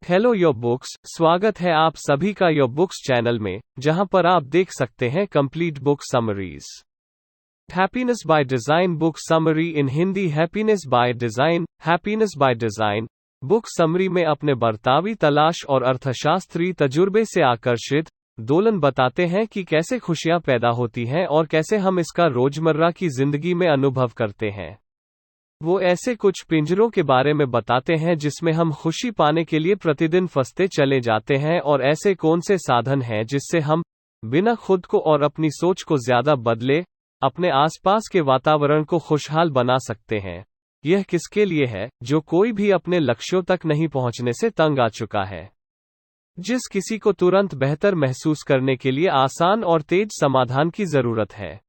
Hello your books, स्वागत है आप सभी का योर बुक्स चैनल में, जहां पर आप देख सकते हैं complete book summaries. Happiness by design book summary in Hindi. Happiness by design, happiness by design book summary में अपने बर्तावी तलाश और अर्थशास्त्री तजुर्बे से आकर्षित दोलन बताते हैं कि कैसे खुशियां पैदा होती हैं और कैसे हम इसका रोजमर्रा की जिंदगी में अनुभव करते हैं। वो ऐसे कुछ पिंजरों के बारे में बताते हैं जिसमें हम खुशी पाने के लिए प्रतिदिन फंसते चले जाते हैं, और ऐसे कौन से साधन हैं जिससे हम बिना खुद को और अपनी सोच को ज्यादा बदले अपने आसपास के वातावरण को खुशहाल बना सकते हैं। यह किसके लिए है जो कोई भी अपने लक्ष्यों तक नहीं पहुंचने से तंग आ चुका है, जिस किसी को तुरंत बेहतर महसूस करने के लिए आसान और तेज समाधान की जरूरत है,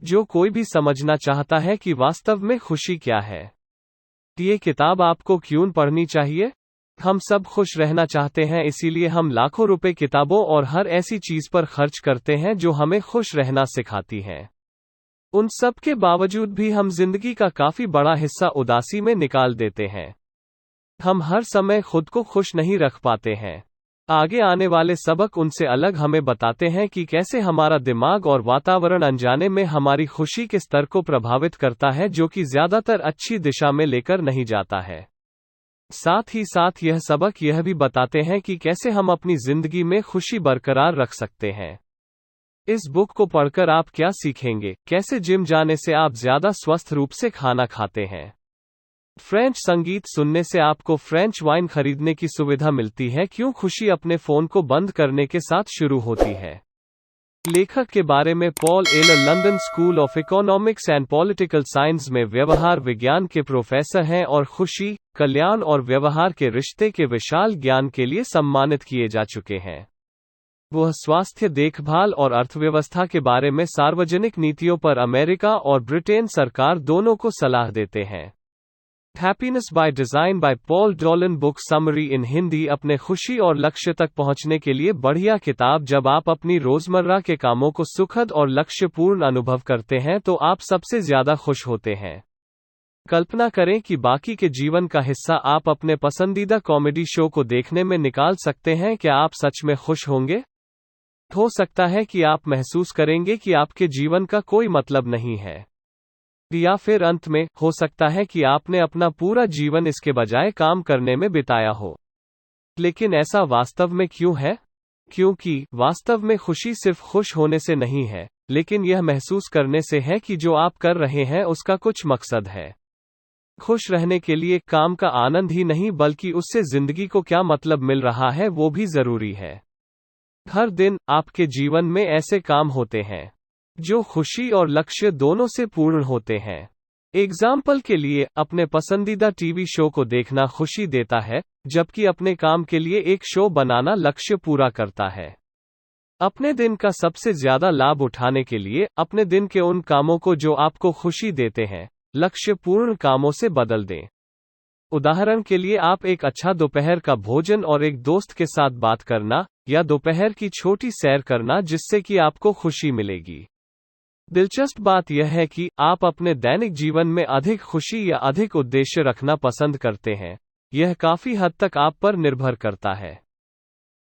जो कोई भी समझना चाहता है कि वास्तव में खुशी क्या है। ये किताब आपको क्यों पढ़नी चाहिए? हम सब खुश रहना चाहते हैं, इसीलिए हम लाखों रुपए किताबों और हर ऐसी चीज पर खर्च करते हैं जो हमें खुश रहना सिखाती है। उन सब के बावजूद भी हम जिंदगी का काफी बड़ा हिस्सा उदासी में निकाल देते हैं। हम हर समय खुद को खुश नहीं रख पाते हैं। आगे आने वाले सबक उनसे अलग हमें बताते हैं कि कैसे हमारा दिमाग और वातावरण अनजाने में हमारी खुशी के स्तर को प्रभावित करता है, जो कि ज्यादातर अच्छी दिशा में लेकर नहीं जाता है। साथ ही साथ यह सबक यह भी बताते हैं कि कैसे हम अपनी जिंदगी में खुशी बरकरार रख सकते हैं। इस बुक को पढ़कर आप क्या सीखेंगे? कैसे जिम जाने से आप ज्यादा स्वस्थ रूप से खाना खाते हैं। फ्रेंच संगीत सुनने से आपको फ्रेंच वाइन खरीदने की सुविधा मिलती है। क्यों खुशी अपने फोन को बंद करने के साथ शुरू होती है। लेखक के बारे में Paul Eller London School of Economics and Political Science में व्यवहार विज्ञान के प्रोफेसर हैं और खुशी, कल्याण और व्यवहार के रिश्ते के विशाल ज्ञान के लिए सम्मानित किए जा चुके हैं। वह स्वास्थ्य देखभाल और अर्थव्यवस्था के बारे में सार्वजनिक नीतियों पर अमेरिका और ब्रिटेन सरकार दोनों को सलाह देते हैं। Happiness by design by Paul Dolan book summary इन हिंदी। अपने खुशी और लक्ष्य तक पहुंचने के लिए बढ़िया किताब। जब आप अपनी रोजमर्रा के कामों को सुखद और लक्ष्यपूर्ण अनुभव करते हैं तो आप सबसे ज्यादा खुश होते हैं। कल्पना करें कि बाकी के जीवन का हिस्सा आप अपने पसंदीदा कॉमेडी शो को देखने में निकाल सकते हैं। क्या आप सच में खुश होंगे? हो सकता है कि आप महसूस करेंगे कि आपके जीवन का कोई मतलब नहीं है, या फिर अंत में हो सकता है कि आपने अपना पूरा जीवन इसके बजाय काम करने में बिताया हो। लेकिन ऐसा वास्तव में क्यों है? क्योंकि वास्तव में खुशी सिर्फ खुश होने से नहीं है, लेकिन यह महसूस करने से है कि जो आप कर रहे हैं उसका कुछ मकसद है। खुश रहने के लिए काम का आनंद ही नहीं, बल्कि उससे जिंदगी को क्या मतलब मिल रहा है वो भी जरूरी है। हर दिन आपके जीवन में ऐसे काम होते हैं जो खुशी और लक्ष्य दोनों से पूर्ण होते हैं। एग्जाम्पल के लिए, अपने पसंदीदा टीवी शो को देखना खुशी देता है, जबकि अपने काम के लिए एक शो बनाना लक्ष्य पूरा करता है। अपने दिन का सबसे ज्यादा लाभ उठाने के लिए अपने दिन के उन कामों को जो आपको खुशी देते हैं लक्ष्यपूर्ण कामों से बदल दें। उदाहरण के लिए, आप एक अच्छा दोपहर का भोजन और एक दोस्त के साथ बात करना, या दोपहर की छोटी सैर करना जिससे कि आपको खुशी मिलेगी। दिलचस्प बात यह है कि आप अपने दैनिक जीवन में अधिक खुशी या अधिक उद्देश्य रखना पसंद करते हैं। यह काफी हद तक आप पर निर्भर करता है।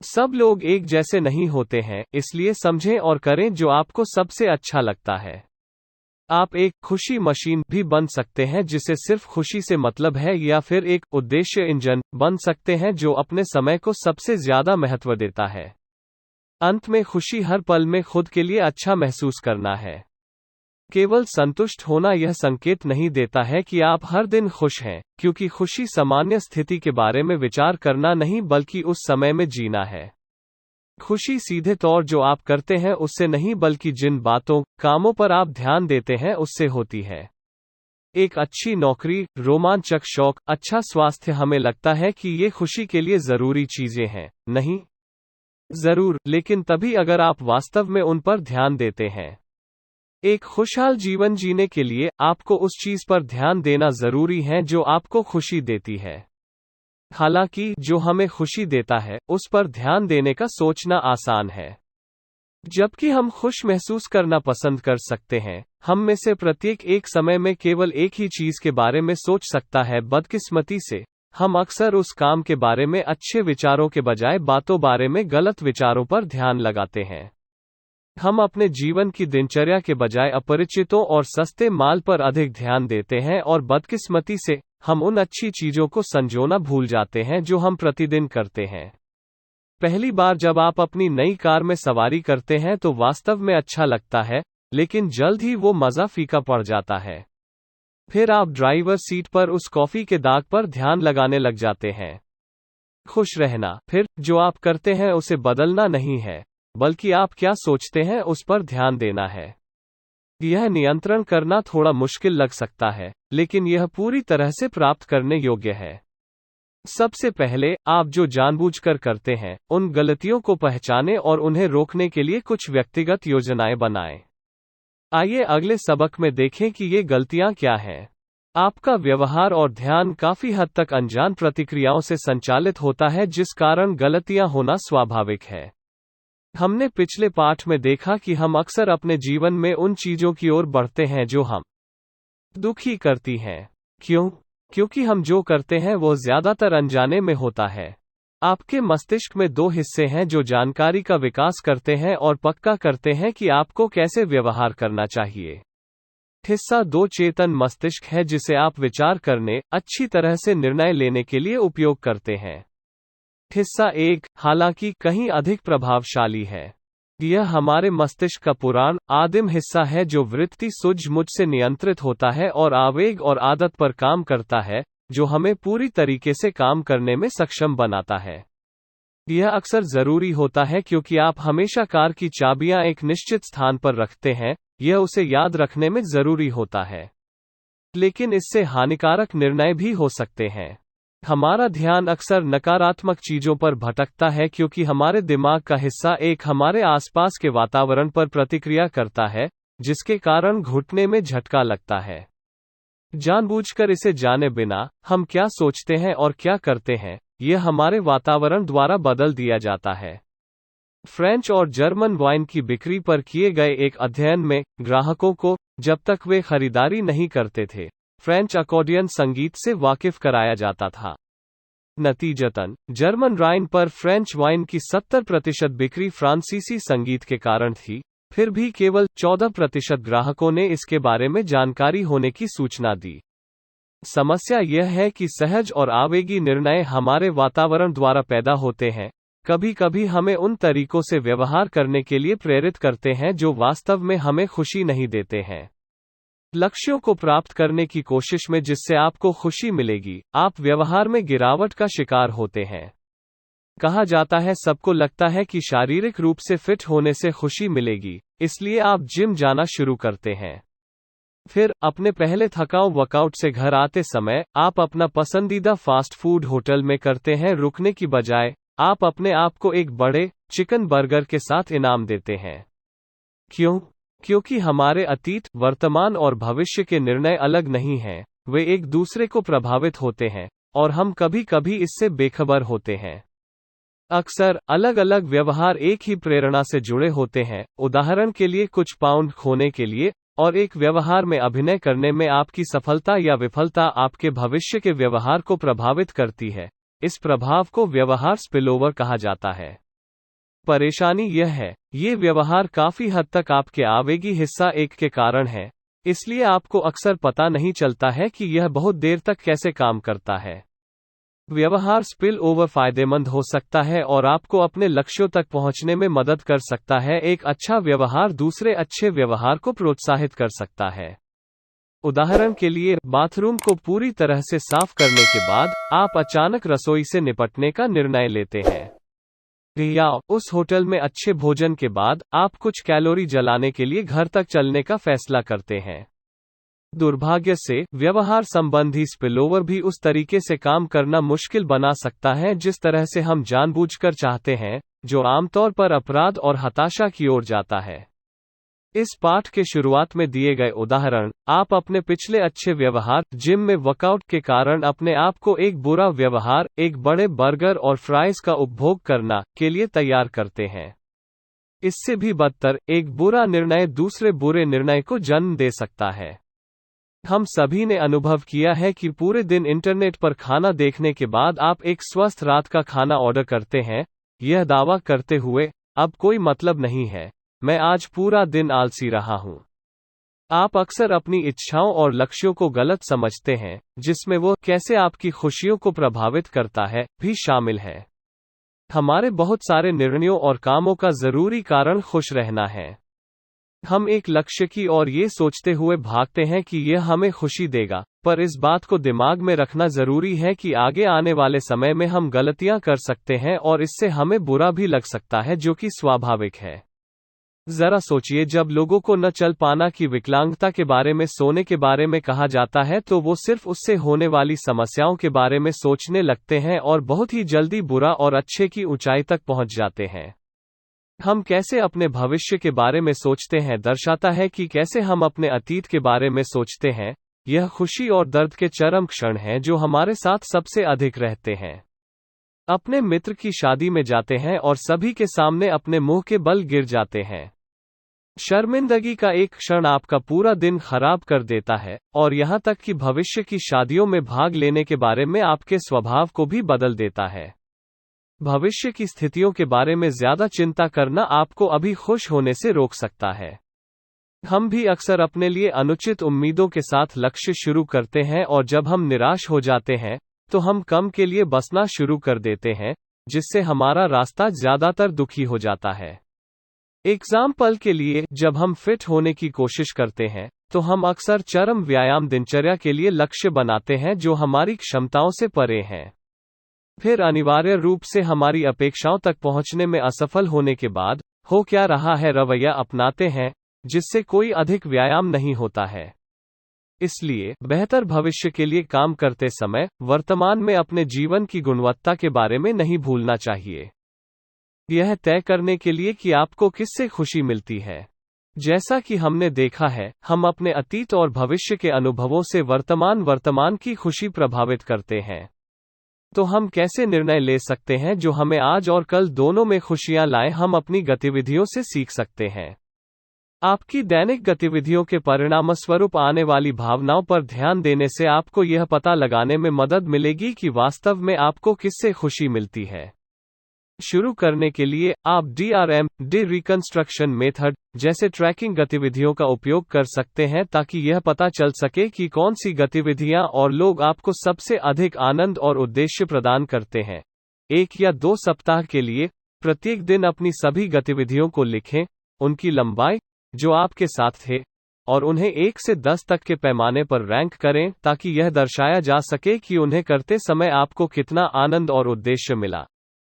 सब लोग एक जैसे नहीं होते हैं, इसलिए समझें और करें जो आपको सबसे अच्छा लगता है। आप एक खुशी मशीन भी बन सकते हैं जिसे सिर्फ खुशी से मतलब है, या फिर एक उद्देश्य इंजन बन सकते हैं जो अपने समय को सबसे ज्यादा महत्व देता है। अंत में, खुशी हर पल में खुद के लिए अच्छा महसूस करना है। केवल संतुष्ट होना यह संकेत नहीं देता है कि आप हर दिन खुश हैं, क्योंकि खुशी सामान्य स्थिति के बारे में विचार करना नहीं, बल्कि उस समय में जीना है। खुशी सीधे तौर जो आप करते हैं उससे नहीं, बल्कि जिन बातों, कामों पर आप ध्यान देते हैं उससे होती है। एक अच्छी नौकरी, रोमांचक शौक, अच्छा स्वास्थ्य, हमें लगता है कि ये खुशी के लिए जरूरी चीजें हैं, नहीं? जरूर, लेकिन तभी अगर आप वास्तव में उन पर ध्यान देते हैं। एक खुशहाल जीवन जीने के लिए आपको उस चीज पर ध्यान देना जरूरी है जो आपको खुशी देती है। हालांकि जो हमें खुशी देता है उस पर ध्यान देने का सोचना आसान है। जबकि हम खुश महसूस करना पसंद कर सकते हैं, हम में से प्रत्येक एक समय में केवल एक ही चीज के बारे में सोच सकता है। बदकिस्मती से हम अक्सर उस काम के बारे में अच्छे विचारों के बजाय बातों बारे में गलत विचारों पर ध्यान लगाते हैं। हम अपने जीवन की दिनचर्या के बजाय अपरिचितों और सस्ते माल पर अधिक ध्यान देते हैं और बदकिस्मती से हम उन अच्छी चीजों को संजोना भूल जाते हैं जो हम प्रतिदिन करते हैं। पहली बार जब आप अपनी नई कार में सवारी करते हैं तो वास्तव में अच्छा लगता है, लेकिन जल्द ही वो मजा फीका पड़ जाता है। फिर आप ड्राइवर सीट पर उस कॉफी के दाग पर ध्यान लगाने लग जाते हैं। खुश रहना, फिर जो आप करते हैं उसे बदलना नहीं है, बल्कि आप क्या सोचते हैं उस पर ध्यान देना है। यह नियंत्रण करना थोड़ा मुश्किल लग सकता है, लेकिन यह पूरी तरह से प्राप्त करने योग्य है। सबसे पहले, आप जो जानबूझकर करते हैं, उन गलतियों को पहचानें और उन्हें रोकने के लिए कुछ व्यक्तिगत योजनाएं बनाएं। आइए अगले सबक में देखें कि ये गलतियां क्या हैं। आपका व्यवहार और ध्यान काफी हद तक अनजान प्रतिक्रियाओं से संचालित होता है, जिस कारण गलतियां होना स्वाभाविक है। हमने पिछले पाठ में देखा कि हम अक्सर अपने जीवन में उन चीजों की ओर बढ़ते हैं जो हम दुखी करती हैं। क्यों? क्योंकि हम जो करते हैं वो ज्यादातर अनजाने में होता है। आपके मस्तिष्क में दो हिस्से हैं जो जानकारी का विकास करते हैं और पक्का करते हैं कि आपको कैसे व्यवहार करना चाहिए। हिस्सा दो चेतन मस्तिष्क है जिसे आप विचार करने, अच्छी तरह से निर्णय लेने के लिए उपयोग करते हैं। हिस्सा एक, हालांकि, कहीं अधिक प्रभावशाली है। यह हमारे मस्तिष्क का पुरान, आदिम हिस्सा है जो वृत्ति सूझबूझ से नियंत्रित होता है और आवेग और आदत पर काम करता है, जो हमें पूरी तरीके से काम करने में सक्षम बनाता है। यह अक्सर जरूरी होता है क्योंकि आप हमेशा कार की चाबियां एक निश्चित स्थान पर रखते हैं, यह उसे याद रखने में जरूरी होता है। लेकिन इससे हानिकारक निर्णय भी हो सकते हैं। हमारा ध्यान अक्सर नकारात्मक चीजों पर भटकता है क्योंकि हमारे दिमाग का हिस्सा एक हमारे आसपास के वातावरण पर प्रतिक्रिया करता है, जिसके कारण घुटने में झटका लगता है। जानबूझकर इसे जाने बिना, हम क्या सोचते हैं और क्या करते हैं, यह हमारे वातावरण द्वारा बदल दिया जाता है। फ्रेंच और जर्मन वाइन की बिक्री पर किए गए एक अध्ययन में, ग्राहकों को, जब तक वे खरीदारी नहीं करते थे, फ्रेंच अकॉर्डियन संगीत से वाकिफ कराया जाता था। नतीजतन, जर्मन राइन पर फ्रेंच वाइन की 70% बिक्री फ्रांसीसी संगीत के कारण थी। फिर भी केवल 14% ग्राहकों ने इसके बारे में जानकारी होने की सूचना दी। समस्या यह है कि सहज और आवेगी निर्णय हमारे वातावरण द्वारा पैदा होते हैं, कभी कभी हमें उन तरीकों से व्यवहार करने के लिए प्रेरित करते हैं जो वास्तव में हमें खुशी नहीं देते हैं। लक्ष्यों को प्राप्त करने की कोशिश में जिससे आपको खुशी मिलेगी, आप व्यवहार में गिरावट का शिकार होते हैं। कहा जाता है सबको लगता है कि शारीरिक रूप से फिट होने से खुशी मिलेगी, इसलिए आप जिम जाना शुरू करते हैं। फिर, अपने पहले थकाऊ वर्कआउट से घर आते समय, आप अपना पसंदीदा फास्ट फूड होटल में करते हैं रुकने की बजाय, आप अपने आप को एक बड़े, चिकन बर्गर के साथ इनाम देते हैं। क्यों? क्योंकि हमारे अतीत, वर्तमान और भविष्य के निर्णय अलग नहीं हैं, वे एक दूसरे को प्रभावित होते हैं, और हम कभी कभी इससे बेखबर होते हैं। अक्सर, अलग अलग व्यवहार एक ही प्रेरणा से जुड़े होते हैं, उदाहरण के लिए कुछ पाउंड खोने के लिए, और एक व्यवहार में अभिनय करने में आपकी सफलता या विफलता आपके भविष्य के व्यवहार को प्रभावित करती है। इस प्रभाव को व्यवहार स्पिलओवर कहा जाता है। परेशानी यह है, ये व्यवहार काफी हद तक आपके आवेगी हिस्सा एक के कारण है, इसलिए आपको अक्सर पता नहीं चलता है कि यह बहुत देर तक कैसे काम करता है। व्यवहार स्पिल ओवर फायदेमंद हो सकता है और आपको अपने लक्ष्यों तक पहुंचने में मदद कर सकता है। एक अच्छा व्यवहार दूसरे अच्छे व्यवहार को प्रोत्साहित कर सकता है। उदाहरण के लिए, बाथरूम को पूरी तरह से साफ करने के बाद, आप अचानक रसोई से निपटने का निर्णय लेते हैं। या उस होटल में अच्छे भोजन के बाद, आप कुछ कैलोरी जलाने के लिए घर तक चलने का फैसला करते हैं। दुर्भाग्य से, व्यवहार संबंधी स्पिलओवर भी उस तरीके से काम करना मुश्किल बना सकता है जिस तरह से हम जानबूझकर चाहते हैं, जो आमतौर पर अपराध और हताशा की ओर जाता है। इस पाठ के शुरुआत में दिए गए उदाहरण, आप अपने पिछले अच्छे व्यवहार, जिम में वर्कआउट के कारण अपने आप को एक बुरा व्यवहार, एक बड़े बर्गर और फ्राइज का उपभोग करना, के लिए तैयार करते हैं। इससे भी बदतर, एक बुरा निर्णय दूसरे बुरे निर्णय को जन्म दे सकता है। हम सभी ने अनुभव किया है कि पूरे दिन इंटरनेट पर खाना देखने के बाद आप एक स्वस्थ रात का खाना ऑर्डर करते हैं, यह दावा करते हुए, अब कोई मतलब नहीं है, मैं आज पूरा दिन आलसी रहा हूं। आप अक्सर अपनी इच्छाओं और लक्ष्यों को गलत समझते हैं, जिसमें वो कैसे आपकी खुशियों को प्रभावित करता है भी शामिल है। हमारे बहुत सारे निर्णयों और कामों का जरूरी कारण खुश रहना है। हम एक लक्ष्य की ओर ये सोचते हुए भागते हैं कि यह हमें खुशी देगा, पर इस बात को दिमाग में रखना जरूरी है कि आगे आने वाले समय में हम गलतियां कर सकते हैं और इससे हमें बुरा भी लग सकता है, जो कि स्वाभाविक है। जरा सोचिए, जब लोगों को न चल पाना की विकलांगता के बारे में, सोने के बारे में कहा जाता है तो वो सिर्फ उससे होने वाली समस्याओं के बारे में सोचने लगते हैं और बहुत ही जल्दी बुरा और अच्छे की ऊंचाई तक पहुंच जाते हैं। हम कैसे अपने भविष्य के बारे में सोचते हैं दर्शाता है कि कैसे हम अपने अतीत के बारे में सोचते हैं। यह खुशी और दर्द के चरम क्षण हैं जो हमारे साथ सबसे अधिक रहते हैं। अपने मित्र की शादी में जाते हैं और सभी के सामने अपने मुंह के बल गिर जाते हैं। शर्मिंदगी का एक क्षण आपका पूरा दिन खराब कर देता है, और यहां तक कि भविष्य की शादियों में भाग लेने के बारे में आपके स्वभाव को भी बदल देता है। भविष्य की स्थितियों के बारे में ज्यादा चिंता करना आपको अभी खुश होने से रोक सकता है। हम भी अक्सर अपने लिए अनुचित उम्मीदों के साथ लक्ष्य शुरू करते हैं, और जब हम निराश हो जाते हैं तो हम कम के लिए बसना शुरू कर देते हैं, जिससे हमारा रास्ता ज्यादातर दुखी हो जाता है। एग्जाम्पल के लिए, जब हम फिट होने की कोशिश करते हैं तो हम अक्सर चरम व्यायाम दिनचर्या के लिए लक्ष्य बनाते हैं जो हमारी क्षमताओं से परे हैं। फिर अनिवार्य रूप से हमारी अपेक्षाओं तक पहुंचने में असफल होने के बाद हो क्या रहा है रवैया अपनाते हैं, जिससे कोई अधिक व्यायाम नहीं होता है। इसलिए बेहतर भविष्य के लिए काम करते समय वर्तमान में अपने जीवन की गुणवत्ता के बारे में नहीं भूलना चाहिए, यह तय करने के लिए कि आपको किससे खुशी मिलती है। जैसा कि हमने देखा है, हम अपने अतीत और भविष्य के अनुभवों से वर्तमान की खुशी प्रभावित करते हैं। तो हम कैसे निर्णय ले सकते हैं जो हमें आज और कल दोनों में खुशियां लाएं? हम अपनी गतिविधियों से सीख सकते हैं। आपकी दैनिक गतिविधियों के परिणामस्वरूप आने वाली भावनाओं पर ध्यान देने से आपको यह पता लगाने में मदद मिलेगी कि वास्तव में आपको किससे खुशी मिलती है। शुरू करने के लिए आप DRM रिकंस्ट्रक्शन मेथड जैसे ट्रैकिंग गतिविधियों का उपयोग कर सकते हैं, ताकि यह पता चल सके कि कौन सी गतिविधियां और लोग आपको सबसे अधिक आनंद और उद्देश्य प्रदान करते हैं। 1 या 2 सप्ताह के लिए प्रत्येक दिन अपनी सभी गतिविधियों को लिखें, उनकी लंबाई, जो आपके साथ थे, और उन्हें 1 से 10 तक के पैमाने पर रैंक करें, ताकि यह दर्शाया जा सके कि उन्हें करते समय आपको कितना आनंद और उद्देश्य मिला।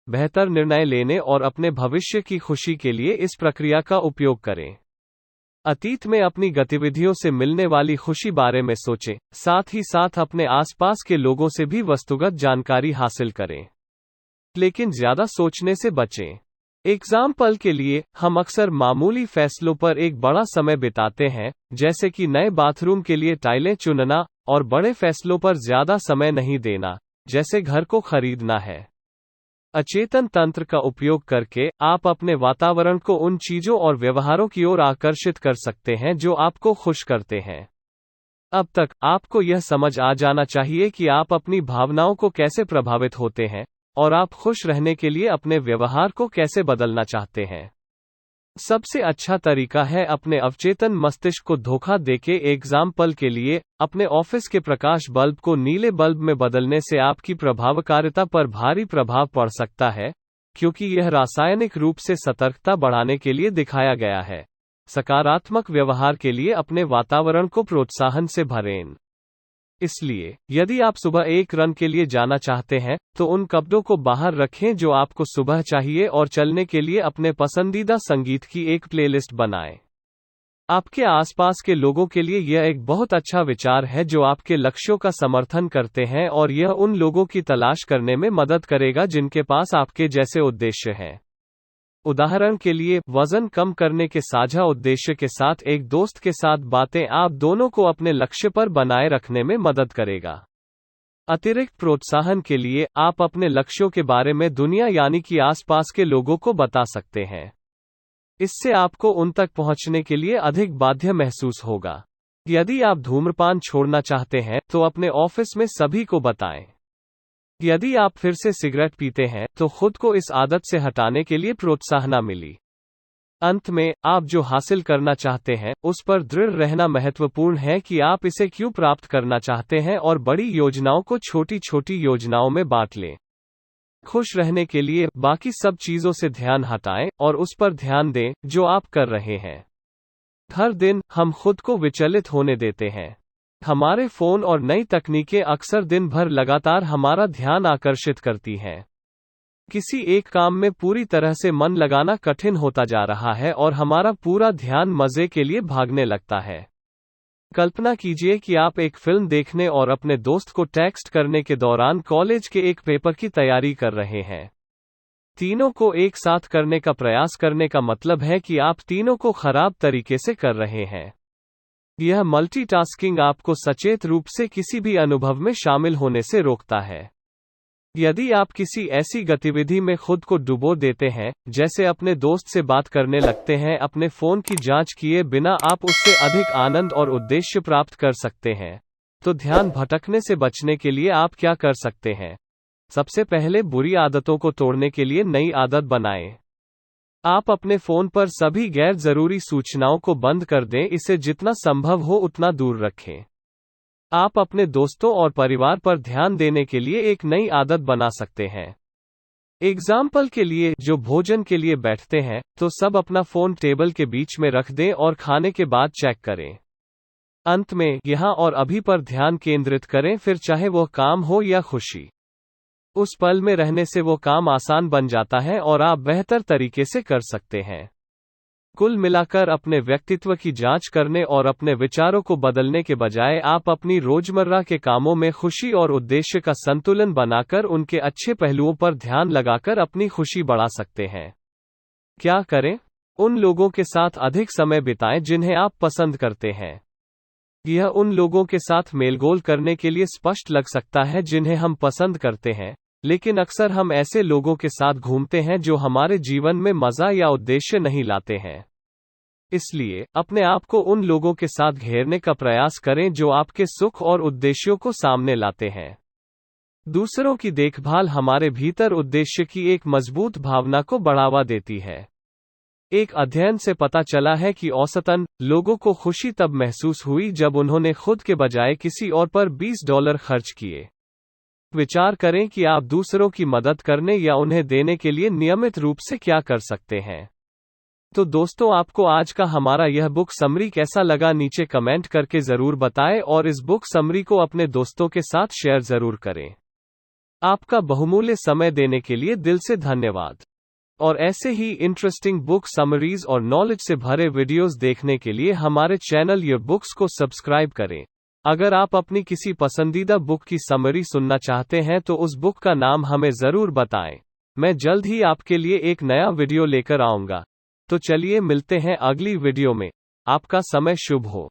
बेहतर निर्णय लेने और अपने भविष्य की खुशी के लिए इस प्रक्रिया का उपयोग करें। अतीत में अपनी गतिविधियों से मिलने वाली खुशी बारे में सोचें, साथ ही साथ अपने आसपास के लोगों से भी वस्तुगत जानकारी हासिल करें, लेकिन ज्यादा सोचने से बचें। एग्जाम्पल के लिए, हम अक्सर मामूली फैसलों पर एक बड़ा समय बिताते हैं, जैसे कि नए बाथरूम के लिए टाइलें चुनना, और बड़े फैसलों पर ज्यादा समय नहीं देना, जैसे घर को खरीदना है। अचेतन तंत्र का उपयोग करके आप अपने वातावरण को उन चीजों और व्यवहारों की ओर आकर्षित कर सकते हैं जो आपको खुश करते हैं। अब तक आपको यह समझ आ जाना चाहिए कि आप अपनी भावनाओं को कैसे प्रभावित होते हैं, और आप खुश रहने के लिए अपने व्यवहार को कैसे बदलना चाहते हैं। सबसे अच्छा तरीका है अपने अवचेतन मस्तिष्क को धोखा देके। एग्जाम्पल के लिए, अपने ऑफिस के प्रकाश बल्ब को नीले बल्ब में बदलने से आपकी प्रभावकारिता पर भारी प्रभाव पड़ सकता है, क्योंकि यह रासायनिक रूप से सतर्कता बढ़ाने के लिए दिखाया गया है। सकारात्मक व्यवहार के लिए अपने वातावरण को प्रोत्साहन से भरें। इसलिए, यदि आप सुबह एक रन के लिए जाना चाहते हैं, तो उन कपड़ों को बाहर रखें जो आपको सुबह चाहिए, और चलने के लिए अपने पसंदीदा संगीत की एक प्लेलिस्ट बनाएं। आपके आसपास के लोगों के लिए यह एक बहुत अच्छा विचार है जो आपके लक्ष्यों का समर्थन करते हैं, और यह उन लोगों की तलाश करने में मदद करेगा जिनके पास आपके जैसे उद्देश्य हैं। उदाहरण के लिए, वजन कम करने के साझा उद्देश्य के साथ एक दोस्त के साथ बातें आप दोनों को अपने लक्ष्य पर बनाए रखने में मदद करेगा। अतिरिक्त प्रोत्साहन के लिए, आप अपने लक्ष्यों के बारे में दुनिया यानी कि आसपास के लोगों को बता सकते हैं। इससे आपको उन तक पहुंचने के लिए अधिक बाध्य महसूस होगा। यदि आप धूम्रपान छोड़ना चाहते हैं तो अपने ऑफिस में सभी को बताएं। यदि आप फिर से सिगरेट पीते हैं तो खुद को इस आदत से हटाने के लिए प्रोत्साहन मिली। अंत में, आप जो हासिल करना चाहते हैं उस पर दृढ़ रहना महत्वपूर्ण है कि आप इसे क्यों प्राप्त करना चाहते हैं और बड़ी योजनाओं को छोटी छोटी योजनाओं में बांट लें। खुश रहने के लिए बाकी सब चीजों से ध्यान हटाएं और उस पर ध्यान दें जो आप कर रहे हैं। हर दिन हम खुद को विचलित होने देते हैं। हमारे फोन और नई तकनीकें अक्सर दिन भर लगातार हमारा ध्यान आकर्षित करती हैं। किसी एक काम में पूरी तरह से मन लगाना कठिन होता जा रहा है और हमारा पूरा ध्यान मजे के लिए भागने लगता है। कल्पना कीजिए कि आप एक फिल्म देखने और अपने दोस्त को टेक्स्ट करने के दौरान कॉलेज के एक पेपर की तैयारी कर रहे हैं। तीनों को एक साथ करने का प्रयास करने का मतलब है कि आप तीनों को खराब तरीके से कर रहे हैं। यह मल्टीटास्किंग आपको सचेत रूप से किसी भी अनुभव में शामिल होने से रोकता है। यदि आप किसी ऐसी गतिविधि में खुद को डुबो देते हैं, जैसे अपने दोस्त से बात करने लगते हैं, अपने फोन की जांच किए बिना आप उससे अधिक आनंद और उद्देश्य प्राप्त कर सकते हैं, तो ध्यान भटकने से बचने के लिए आप क्या कर सकते हैं? सबसे पहले, बुरी आदतों को तोड़ने के लिए नई आदत बनाएं। आप अपने फोन पर सभी गैर जरूरी सूचनाओं को बंद कर दें, इसे जितना संभव हो उतना दूर रखें। आप अपने दोस्तों और परिवार पर ध्यान देने के लिए एक नई आदत बना सकते हैं। एग्जाम्पल के लिए, जो भोजन के लिए बैठते हैं तो सब अपना फोन टेबल के बीच में रख दें और खाने के बाद चेक करें। अंत में, यहाँ और अभी पर ध्यान केंद्रित करें, फिर चाहे वह काम हो या खुशी। उस पल में रहने से वो काम आसान बन जाता है और आप बेहतर तरीके से कर सकते हैं। कुल मिलाकर, अपने व्यक्तित्व की जांच करने और अपने विचारों को बदलने के बजाय आप अपनी रोजमर्रा के कामों में खुशी और उद्देश्य का संतुलन बनाकर उनके अच्छे पहलुओं पर ध्यान लगाकर अपनी खुशी बढ़ा सकते हैं। क्या करें? उन लोगों के साथ अधिक समय बिताएं जिन्हें आप पसंद करते हैं। यह उन लोगों के साथ मेलजोल करने के लिए स्पष्ट लग सकता है जिन्हें हम पसंद करते हैं, लेकिन अक्सर हम ऐसे लोगों के साथ घूमते हैं जो हमारे जीवन में मजा या उद्देश्य नहीं लाते हैं। इसलिए, अपने आप को उन लोगों के साथ घेरने का प्रयास करें जो आपके सुख और उद्देश्यों को सामने लाते हैं। दूसरों की देखभाल हमारे भीतर उद्देश्य की एक मजबूत भावना को बढ़ावा देती है। एक अध्ययन से पता चला है कि औसतन लोगों को खुशी तब महसूस हुई जब उन्होंने खुद के बजाय किसी और पर $20 खर्च किए। विचार करें कि आप दूसरों की मदद करने या उन्हें देने के लिए नियमित रूप से क्या कर सकते हैं। तो दोस्तों, आपको आज का हमारा यह बुक समरी कैसा लगा, नीचे कमेंट करके जरूर बताएं और इस बुक समरी को अपने दोस्तों के साथ शेयर जरूर करें। आपका बहुमूल्य समय देने के लिए दिल से धन्यवाद। और ऐसे ही इंटरेस्टिंग बुक समरीज और नॉलेज से भरे वीडियोस देखने के लिए हमारे चैनल योर बुक्स को सब्सक्राइब करें। अगर आप अपनी किसी पसंदीदा बुक की समरी सुनना चाहते हैं तो उस बुक का नाम हमें जरूर बताएं। मैं जल्द ही आपके लिए एक नया वीडियो लेकर आऊंगा। तो चलिए मिलते हैं अगली वीडियो में। आपका समय शुभ हो।